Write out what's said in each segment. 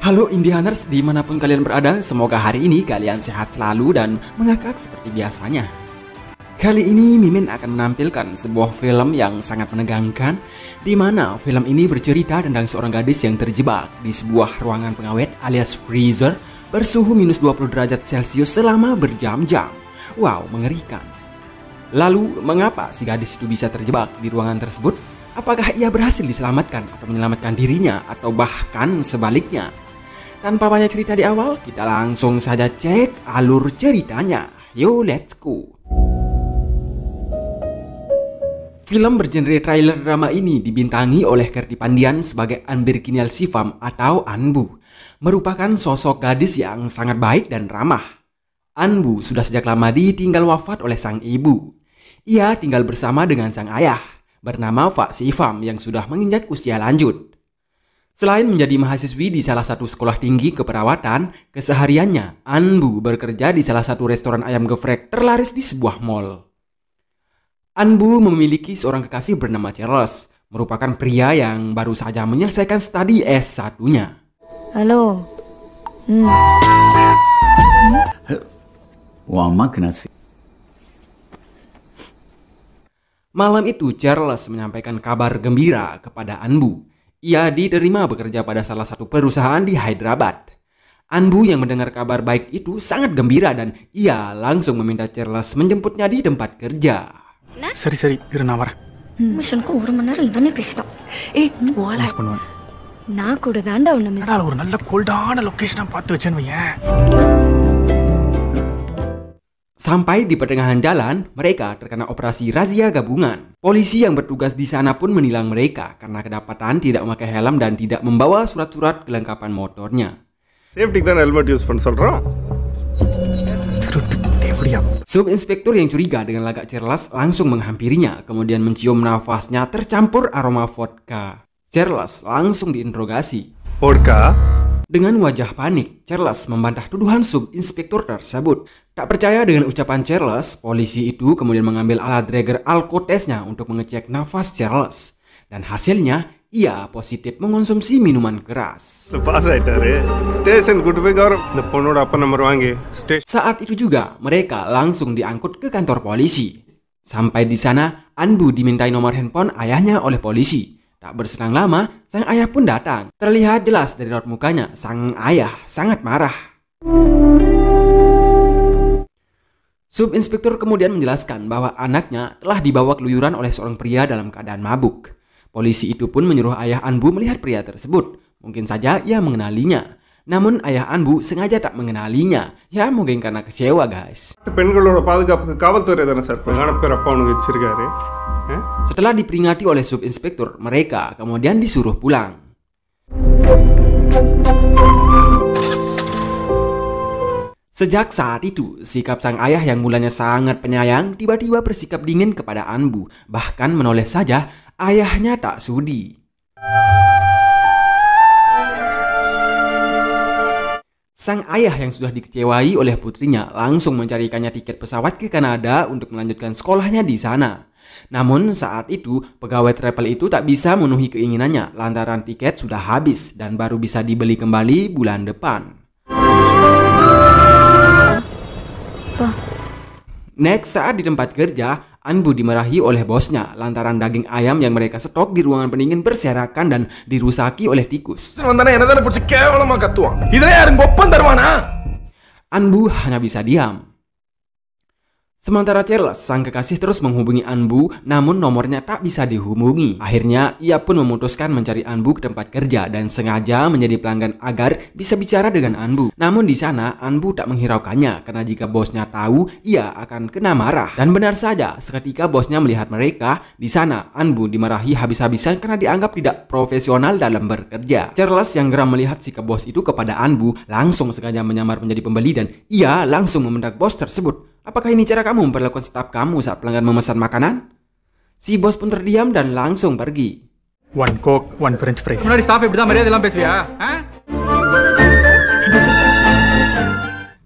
Halo Indianers, dimanapun kalian berada, semoga hari ini kalian sehat selalu dan mengakak seperti biasanya. Kali ini Mimin akan menampilkan sebuah film yang sangat menegangkan, di mana film ini bercerita tentang seorang gadis yang terjebak di sebuah ruangan pengawet alias freezer bersuhu minus 20 derajat Celcius selama berjam-jam. Wow, mengerikan. Lalu, mengapa si gadis itu bisa terjebak di ruangan tersebut? Apakah ia berhasil diselamatkan atau menyelamatkan dirinya atau bahkan sebaliknya? Tanpa banyak cerita di awal, kita langsung saja cek alur ceritanya. Yo, let's go. Film bergenre trailer drama ini dibintangi oleh Kerti Pandian sebagai Anbir Kinial Sifam atau Anbu, merupakan sosok gadis yang sangat baik dan ramah. Anbu sudah sejak lama ditinggal wafat oleh sang ibu. Ia tinggal bersama dengan sang ayah, bernama Fak Sifam yang sudah menginjak usia lanjut. Selain menjadi mahasiswi di salah satu sekolah tinggi keperawatan, kesehariannya Anbu bekerja di salah satu restoran ayam geprek terlaris di sebuah mall. Anbu memiliki seorang kekasih bernama Charles, merupakan pria yang baru saja menyelesaikan studi S1-nya. Halo. Malam itu Charles menyampaikan kabar gembira kepada Anbu. Ia diterima bekerja pada salah satu perusahaan di Hyderabad. Anbu yang mendengar kabar baik itu sangat gembira dan ia langsung meminta Charles menjemputnya di tempat kerja. சரி இரு நான் வரேன். மிஷனுக்கு ஒரு மணி நேரம் இவனே பேசிட்டான். ஏய் போல. மிஸ் பண்ணுவேன். நான் கூட தாண்டா உன்னை மிஸ். ஒரு நல்ல கோல்டான லொகேஷனா பார்த்து வச்சேன்னு வையேன். Sampai di pertengahan jalan, mereka terkena operasi razia gabungan. Polisi yang bertugas di sana pun menilang mereka karena kedapatan tidak memakai helm dan tidak membawa surat-surat kelengkapan motornya. Safety kan helmet use பண்ண சொல்றோம். Subinspektur yang curiga dengan lagak Charles langsung menghampirinya, kemudian mencium nafasnya tercampur aroma vodka. Charles langsung diinterogasi. Vodka? Dengan wajah panik, Charles membantah tuduhan subinspektur tersebut. Tak percaya dengan ucapan Charles, polisi itu kemudian mengambil alat Draeger alkotesnya untuk mengecek nafas Charles. Dan hasilnya, ia positif mengonsumsi minuman keras. Saat itu juga, mereka langsung diangkut ke kantor polisi. Sampai di sana, Anbu dimintai nomor handphone ayahnya oleh polisi. Tak berselang lama, sang ayah pun datang. Terlihat jelas dari raut mukanya, sang ayah sangat marah. Subinspektur kemudian menjelaskan bahwa anaknya telah dibawa keluyuran oleh seorang pria dalam keadaan mabuk. Polisi itu pun menyuruh ayah Anbu melihat pria tersebut. Mungkin saja ia mengenalinya. Namun ayah Anbu sengaja tak mengenalinya. Ya mungkin karena kecewa guys. Setelah diperingati oleh subinspektur, mereka kemudian disuruh pulang. Sejak saat itu, sikap sang ayah yang mulanya sangat penyayang tiba-tiba bersikap dingin kepada Anbu. Bahkan menoleh saja, ayahnya tak sudi. Sang ayah yang sudah dikecewai oleh putrinya langsung mencarikannya tiket pesawat ke Kanada untuk melanjutkan sekolahnya di sana. Namun saat itu, pegawai travel itu tak bisa memenuhi keinginannya lantaran tiket sudah habis dan baru bisa dibeli kembali bulan depan. Next, saat di tempat kerja, Anbu dimarahi oleh bosnya lantaran daging ayam yang mereka stok di ruangan pendingin berserakan dan dirusaki oleh tikus. Anbu hanya bisa diam. Sementara Charles, sang kekasih terus menghubungi Anbu, namun nomornya tak bisa dihubungi. Akhirnya, ia pun memutuskan mencari Anbu ke tempat kerja dan sengaja menjadi pelanggan agar bisa bicara dengan Anbu. Namun di sana, Anbu tak menghiraukannya karena jika bosnya tahu, ia akan kena marah. Dan benar saja, seketika bosnya melihat mereka, di sana Anbu dimarahi habis-habisan karena dianggap tidak profesional dalam bekerja. Charles yang geram melihat sikap bos itu kepada Anbu, langsung sengaja menyamar menjadi pembeli dan ia langsung membentak bos tersebut. Apakah ini cara kamu memperlakukan staf kamu saat pelanggan memesan makanan? Si bos pun terdiam dan langsung pergi. One Coke, one French fries.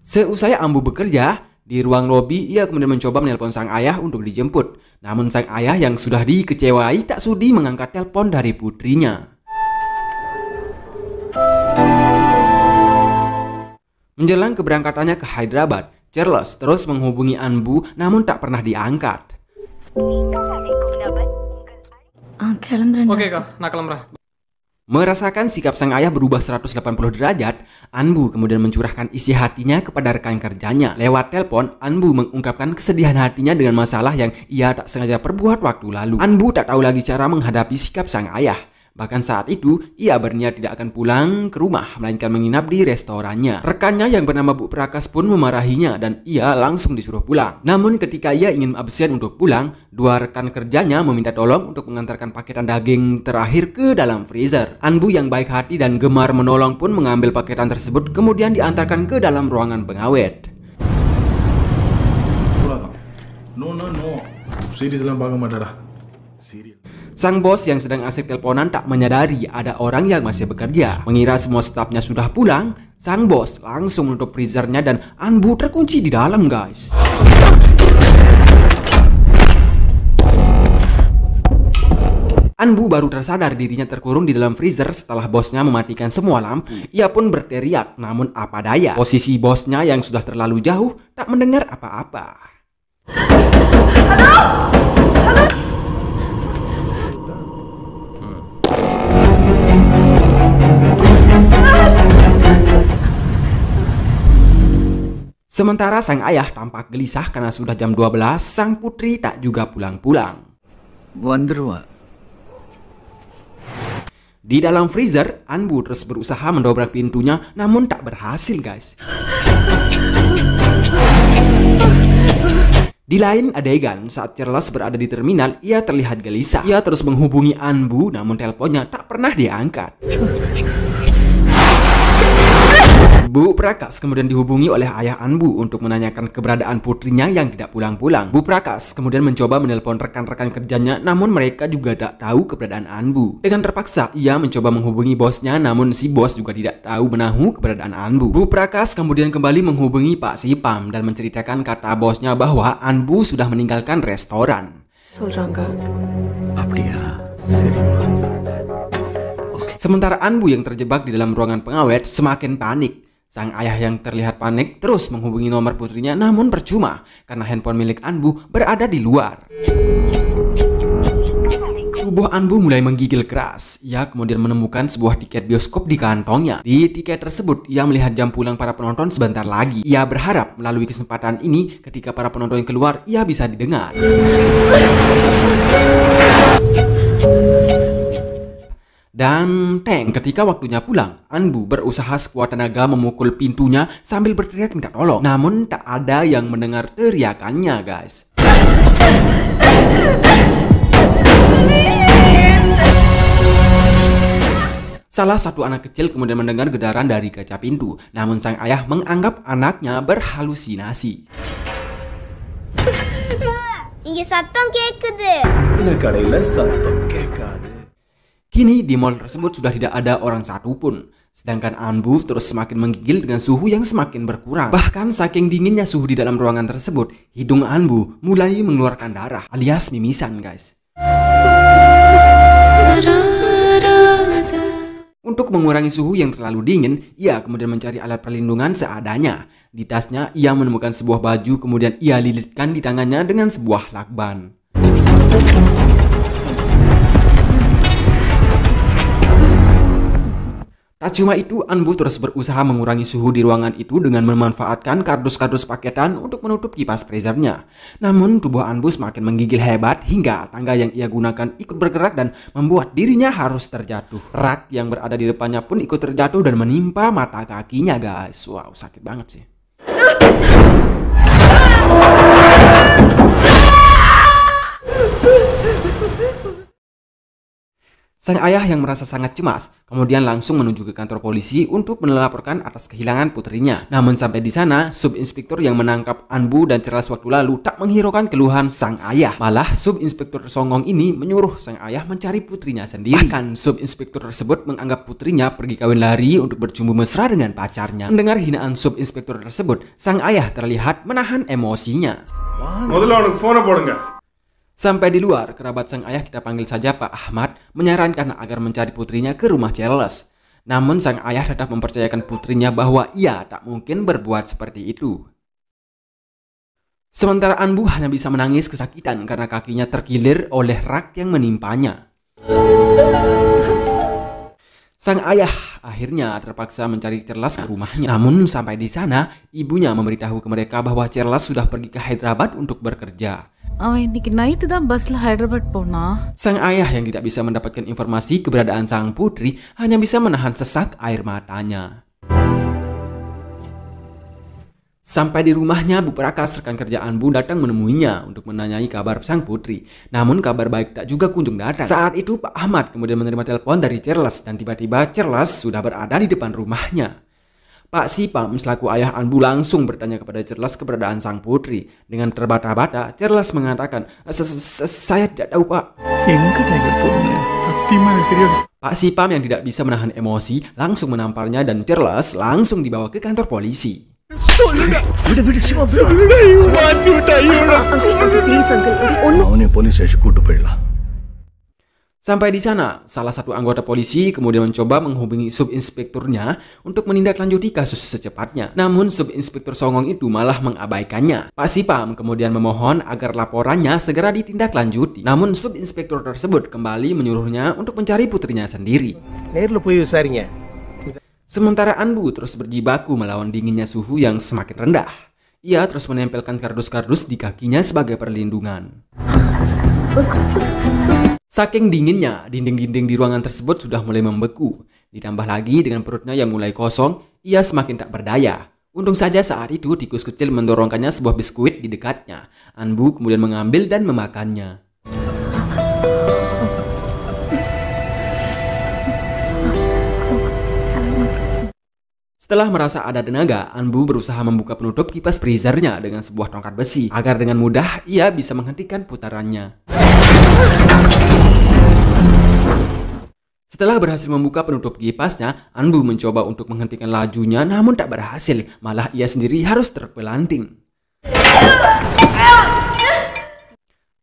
Seusai Anbu bekerja, di ruang lobi ia kemudian mencoba menelpon sang ayah untuk dijemput. Namun sang ayah yang sudah dikecewai tak sudi mengangkat telepon dari putrinya. Menjelang keberangkatannya ke Hyderabad, Charles terus menghubungi Anbu namun tak pernah diangkat. Okay కా నా కెలమరా. Merasakan sikap sang ayah berubah 180 derajat, Anbu kemudian mencurahkan isi hatinya kepada rekan kerjanya. Lewat telepon, Anbu mengungkapkan kesedihan hatinya dengan masalah yang ia tak sengaja perbuat waktu lalu. Anbu tak tahu lagi cara menghadapi sikap sang ayah. Bahkan saat itu, ia berniat tidak akan pulang ke rumah, melainkan menginap di restorannya. Rekannya yang bernama Bu Prakas pun memarahinya dan ia langsung disuruh pulang. Namun ketika ia ingin absen untuk pulang, dua rekan kerjanya meminta tolong untuk mengantarkan paketan daging terakhir ke dalam freezer. Anbu yang baik hati dan gemar menolong pun mengambil paketan tersebut kemudian diantarkan ke dalam ruangan pengawet. No. Series lang baga madara. Serial. Sang bos yang sedang asik teleponan tak menyadari ada orang yang masih bekerja. Mengira semua stafnya sudah pulang, sang bos langsung menutup freezernya dan Anbu terkunci di dalam, guys. Anbu baru tersadar dirinya terkurung di dalam freezer setelah bosnya mematikan semua lampu. Ia pun berteriak, namun apa daya, posisi bosnya yang sudah terlalu jauh tak mendengar apa-apa. Sementara sang ayah tampak gelisah karena sudah jam 12, sang putri tak juga pulang-pulang. Di dalam freezer, Anbu terus berusaha mendobrak pintunya namun tak berhasil, guys. Di lain adegan, saat Charles berada di terminal, ia terlihat gelisah. Ia terus menghubungi Anbu namun teleponnya tak pernah diangkat. Bu Prakas kemudian dihubungi oleh ayah Anbu untuk menanyakan keberadaan putrinya yang tidak pulang-pulang. Bu Prakas kemudian mencoba menelpon rekan-rekan kerjanya namun mereka juga tak tahu keberadaan Anbu. Dengan terpaksa ia mencoba menghubungi bosnya namun si bos juga tidak tahu menahu keberadaan Anbu. Bu Prakas kemudian kembali menghubungi Pak Sipam dan menceritakan kata bosnya bahwa Anbu sudah meninggalkan restoran. Sementara Anbu yang terjebak di dalam ruangan pengawet semakin panik. Sang ayah yang terlihat panik terus menghubungi nomor putrinya namun percuma karena handphone milik Anbu berada di luar. Tubuh Anbu mulai menggigil keras. Ia kemudian menemukan sebuah tiket bioskop di kantongnya. Di tiket tersebut ia melihat jam pulang para penonton sebentar lagi. Ia berharap melalui kesempatan ini ketika para penonton keluar ia bisa didengar. Dan ketika waktunya pulang, Anbu berusaha sekuat tenaga memukul pintunya sambil berteriak minta tolong. Namun tak ada yang mendengar teriakannya, guys. Salah satu anak kecil kemudian mendengar gedaran dari kaca pintu. Namun sang ayah menganggap anaknya berhalusinasi. Inge சத்தம் கேக்குது. இந்த கடையில சத்தம் கேட்காது. Kini di mall tersebut sudah tidak ada orang satupun. Sedangkan Anbu terus semakin menggigil dengan suhu yang semakin berkurang. Bahkan saking dinginnya suhu di dalam ruangan tersebut, hidung Anbu mulai mengeluarkan darah alias mimisan, guys. Untuk mengurangi suhu yang terlalu dingin, ia kemudian mencari alat perlindungan seadanya. Di tasnya ia menemukan sebuah baju kemudian ia lilitkan di tangannya dengan sebuah lakban. Tak cuma itu, Anbu terus berusaha mengurangi suhu di ruangan itu dengan memanfaatkan kardus-kardus paketan untuk menutup kipas freezernya. Namun tubuh Anbu semakin menggigil hebat hingga tangga yang ia gunakan ikut bergerak dan membuat dirinya harus terjatuh. Rak yang berada di depannya pun ikut terjatuh dan menimpa mata kakinya, guys. Wow, sakit banget sih. Sang ayah yang merasa sangat cemas kemudian langsung menuju ke kantor polisi untuk melaporkan atas kehilangan putrinya. Namun sampai di sana, subinspektur yang menangkap Anbu dan Charles waktu lalu tak menghiraukan keluhan sang ayah. Malah subinspektur songong ini menyuruh sang ayah mencari putrinya sendiri. Bahkan subinspektur tersebut menganggap putrinya pergi kawin lari untuk bercumbu mesra dengan pacarnya. Mendengar hinaan subinspektur tersebut, sang ayah terlihat menahan emosinya. முதல்ல அவனுக்கு போனை போடுங்க. Sampai di luar, kerabat sang ayah, kita panggil saja Pak Ahmad, menyarankan agar mencari putrinya ke rumah Charles. Namun sang ayah tetap mempercayakan putrinya bahwa ia tak mungkin berbuat seperti itu. Sementara Anbu hanya bisa menangis kesakitan karena kakinya terkilir oleh rak yang menimpanya. Sang ayah akhirnya terpaksa mencari Charles ke rumahnya. Namun sampai di sana, ibunya memberitahu ke mereka bahwa Charles sudah pergi ke Hyderabad untuk bekerja. Sang ayah yang tidak bisa mendapatkan informasi keberadaan sang putri hanya bisa menahan sesak air matanya. Sampai di rumahnya, Bu Prakas, rekan kerja Anbu, datang menemuinya untuk menanyai kabar sang putri. Namun kabar baik tak juga kunjung datang. Saat itu Pak Ahmad kemudian menerima telepon dari Charles dan tiba-tiba Charles sudah berada di depan rumahnya. Pak Sipam selaku ayah Anbu langsung bertanya kepada Charles keberadaan sang putri. Dengan terbata-bata, Charles mengatakan, saya tidak tahu, Pak. Pak Sipam yang tidak bisa menahan emosi langsung menamparnya dan Charles langsung dibawa ke kantor polisi. Sampai di sana, salah satu anggota polisi kemudian mencoba menghubungi subinspekturnya untuk menindaklanjuti kasus secepatnya. Namun subinspektur songong itu malah mengabaikannya. Pak Sipam kemudian memohon agar laporannya segera ditindaklanjuti. Namun subinspektur tersebut kembali menyuruhnya untuk mencari putrinya sendiri. Sementara Anbu terus berjibaku melawan dinginnya suhu yang semakin rendah. Ia terus menempelkan kardus-kardus di kakinya sebagai perlindungan. Saking dinginnya, dinding-dinding di ruangan tersebut sudah mulai membeku. Ditambah lagi dengan perutnya yang mulai kosong, ia semakin tak berdaya. Untung saja saat itu tikus kecil mendorongkannya sebuah biskuit di dekatnya. Anbu kemudian mengambil dan memakannya. Setelah merasa ada tenaga, Anbu berusaha membuka penutup kipas freezernya dengan sebuah tongkat besi agar dengan mudah ia bisa menghentikan putarannya. Setelah berhasil membuka penutup kipasnya, Anbu mencoba untuk menghentikan lajunya namun tak berhasil, malah ia sendiri harus terpelanting.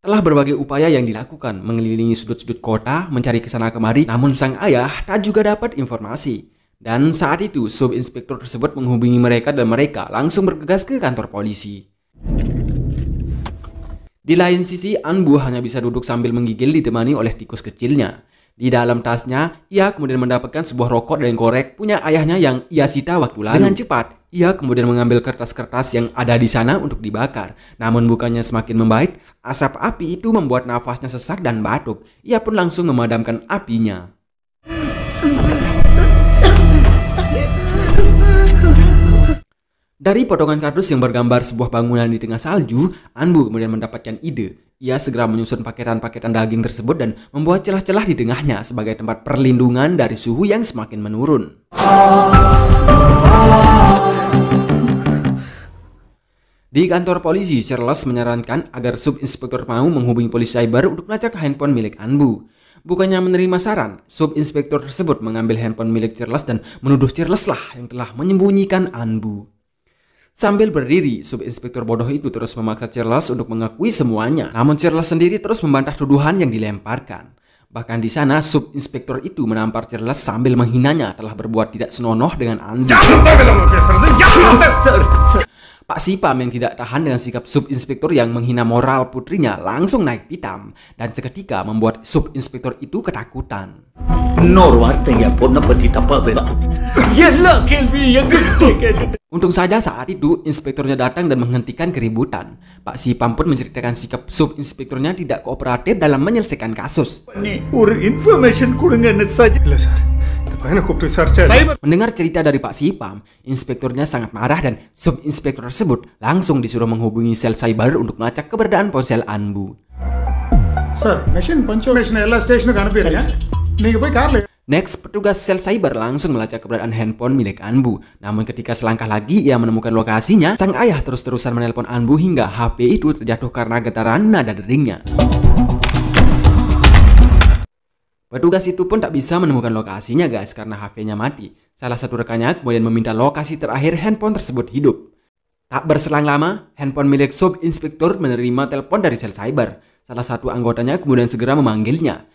Setelah berbagai upaya yang dilakukan mengelilingi sudut-sudut kota mencari kesana kemari, namun sang ayah tak juga dapat informasi. Dan saat itu subinspektur tersebut menghubungi mereka dan mereka langsung bergegas ke kantor polisi. Di lain sisi, Anbu hanya bisa duduk sambil menggigil ditemani oleh tikus kecilnya. Di dalam tasnya, ia kemudian mendapatkan sebuah rokok dan korek punya ayahnya yang ia sita waktu lalu. Dengan cepat, ia kemudian mengambil kertas-kertas yang ada di sana untuk dibakar. Namun bukannya semakin membaik, asap api itu membuat nafasnya sesak dan batuk. Ia pun langsung memadamkan apinya. Dari potongan kardus yang bergambar sebuah bangunan di tengah salju, Anbu kemudian mendapatkan ide. Ia segera menyusun paketan-paketan daging tersebut dan membuat celah-celah di tengahnya sebagai tempat perlindungan dari suhu yang semakin menurun. Di kantor polisi, Charles menyarankan agar subinspektur mau menghubungi polisi cyber untuk melacak handphone milik Anbu. Bukannya menerima saran, subinspektur tersebut mengambil handphone milik Charles dan menuduh Charles lah yang telah menyembunyikan Anbu. Sambil berdiri, subinspektur bodoh itu terus memaksa Charles untuk mengakui semuanya. Namun Charles sendiri terus membantah tuduhan yang dilemparkan. Bahkan di sana, subinspektur itu menampar Charles sambil menghinanya telah berbuat tidak senonoh dengan Anbu. Pak Sipam yang tidak tahan dengan sikap subinspektur yang menghina moral putrinya langsung naik pitam. Dan seketika membuat subinspektur itu ketakutan. Untung saja saat itu inspekturnya datang dan menghentikan keributan. Pak Sipam pun menceritakan sikap subinspekturnya tidak kooperatif dalam menyelesaikan kasus. Mendengar cerita dari Pak Sipam, inspekturnya sangat marah dan subinspektur tersebut langsung disuruh menghubungi sel cyber untuk melacak keberadaan ponsel Anbu. Next, petugas sel cyber langsung melacak keberadaan handphone milik Anbu. Namun ketika selangkah lagi ia menemukan lokasinya, sang ayah terus-terusan menelpon Anbu hingga HP itu terjatuh karena getaran nada deringnya. Petugas itu pun tak bisa menemukan lokasinya guys karena HP-nya mati. Salah satu rekannya kemudian meminta lokasi terakhir handphone tersebut hidup. Tak berselang lama, handphone milik subinspektur menerima telepon dari sel cyber. Salah satu anggotanya kemudian segera memanggilnya.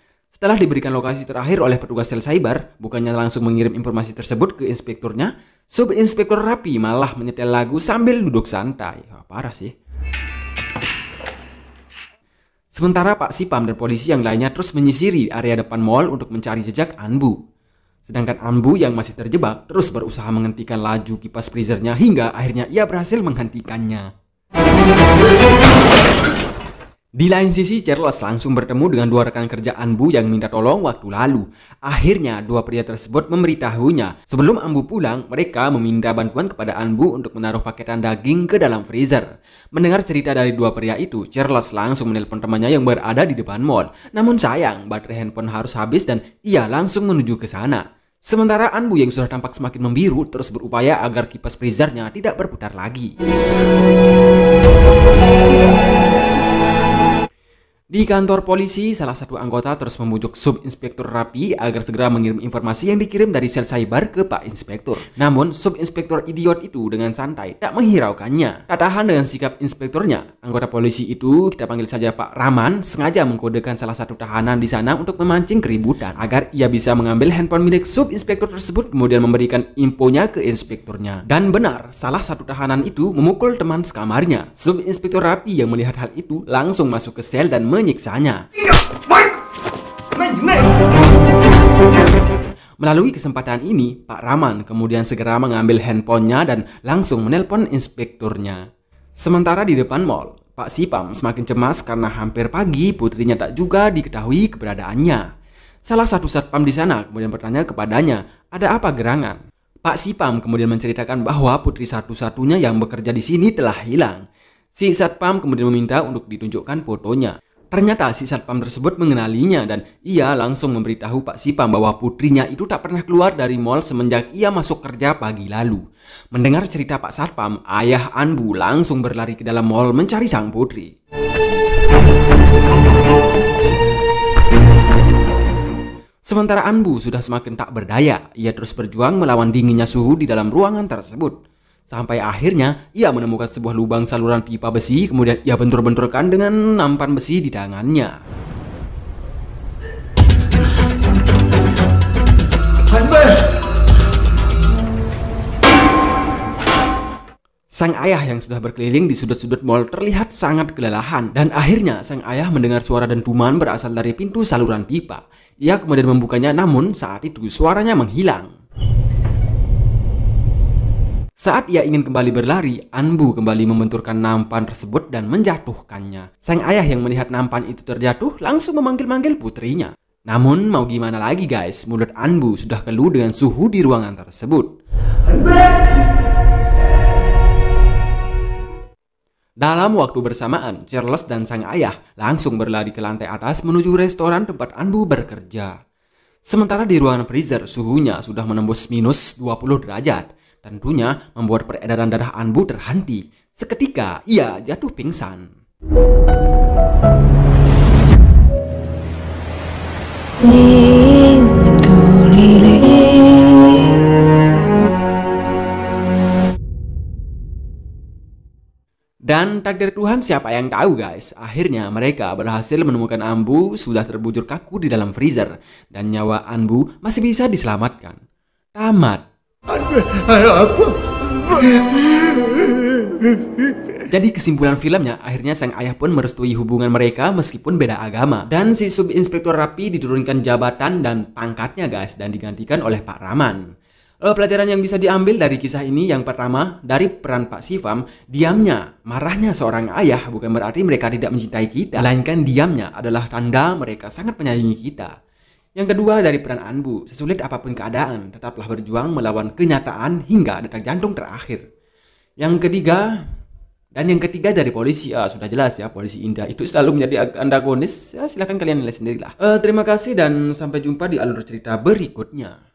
Setelah diberikan lokasi terakhir oleh petugas sel cyber, bukannya langsung mengirim informasi tersebut ke inspekturnya, Subinspektur Rapi malah menyetel lagu sambil duduk santai. Wah, parah sih. Sementara Pak Sipam dan polisi yang lainnya terus menyisiri area depan mall untuk mencari jejak Anbu. Sedangkan Anbu yang masih terjebak terus berusaha menghentikan laju kipas freezernya hingga akhirnya ia berhasil menghentikannya. Di lain sisi, Charles langsung bertemu dengan dua rekan kerja Anbu yang minta tolong waktu lalu. Akhirnya, dua pria tersebut memberitahunya. Sebelum Anbu pulang, mereka meminta bantuan kepada Anbu untuk menaruh paketan daging ke dalam freezer. Mendengar cerita dari dua pria itu, Charles langsung menelpon temannya yang berada di depan mall. Namun sayang, baterai handphone harus habis dan ia langsung menuju ke sana. Sementara Anbu yang sudah tampak semakin membiru terus berupaya agar kipas freezernya tidak berputar lagi. Di kantor polisi, salah satu anggota terus membujuk Subinspektur Rapi agar segera mengirim informasi yang dikirim dari sel cyber ke Pak Inspektur. Namun, Subinspektur idiot itu dengan santai tak menghiraukannya. Tak tahan dengan sikap inspekturnya, anggota polisi itu, kita panggil saja Pak Raman, sengaja mengkodekan salah satu tahanan di sana untuk memancing keributan agar ia bisa mengambil handphone milik Subinspektur tersebut kemudian memberikan infonya ke inspekturnya. Dan benar, salah satu tahanan itu memukul teman sekamarnya. Subinspektur Rapi yang melihat hal itu langsung masuk ke sel dan menyiksanya. Melalui kesempatan ini, Pak Raman kemudian segera mengambil handphonenya dan langsung menelpon inspekturnya. Sementara di depan mall, Pak Sipam semakin cemas karena hampir pagi putrinya tak juga diketahui keberadaannya. Salah satu satpam di sana kemudian bertanya kepadanya, ada apa gerangan? Pak Sipam kemudian menceritakan bahwa putri satu-satunya yang bekerja di sini telah hilang. Si satpam kemudian meminta untuk ditunjukkan fotonya. Ternyata si satpam tersebut mengenalinya dan ia langsung memberitahu Pak Sipam bahwa putrinya itu tak pernah keluar dari mall semenjak ia masuk kerja pagi lalu. Mendengar cerita Pak Satpam, ayah Anbu langsung berlari ke dalam mall mencari sang putri. Sementara Anbu sudah semakin tak berdaya, ia terus berjuang melawan dinginnya suhu di dalam ruangan tersebut. Sampai akhirnya ia menemukan sebuah lubang saluran pipa besi, kemudian ia bentur-benturkan dengan nampan besi di tangannya. Sang ayah yang sudah berkeliling di sudut-sudut mall terlihat sangat kelelahan dan akhirnya sang ayah mendengar suara dentuman berasal dari pintu saluran pipa. Ia kemudian membukanya, namun saat itu suaranya menghilang. Saat ia ingin kembali berlari, Anbu kembali membenturkan nampan tersebut dan menjatuhkannya. Sang ayah yang melihat nampan itu terjatuh langsung memanggil-manggil putrinya. Namun mau gimana lagi guys, mulut Anbu sudah keluh dengan suhu di ruangan tersebut. Dalam waktu bersamaan, Charles dan sang ayah langsung berlari ke lantai atas menuju restoran tempat Anbu bekerja. Sementara di ruangan freezer, suhunya sudah menembus minus 20 derajat. Tentunya membuat peredaran darah Anbu terhenti. Seketika ia jatuh pingsan. Dan takdir Tuhan siapa yang tahu guys. Akhirnya mereka berhasil menemukan Anbu sudah terbujur kaku di dalam freezer. Dan nyawa Anbu masih bisa diselamatkan. Tamat. Jadi kesimpulan filmnya, akhirnya sang ayah pun merestui hubungan mereka meskipun beda agama. Dan si Subinspektur Rapi diturunkan jabatan dan pangkatnya guys, dan digantikan oleh Pak Raman. Pelajaran yang bisa diambil dari kisah ini, yang pertama, dari peran Pak Sipam, diamnya, marahnya seorang ayah bukan berarti mereka tidak mencintai kita, melainkan diamnya adalah tanda mereka sangat menyayangi kita. Yang kedua, dari peran Anbu, sesulit apapun keadaan, tetaplah berjuang melawan kenyataan hingga detak jantung terakhir. Yang ketiga, dan yang ketiga dari polisi, sudah jelas ya, polisi India itu selalu menjadi antagonis, ya silahkan kalian nilai sendirilah. Terima kasih dan sampai jumpa di alur cerita berikutnya.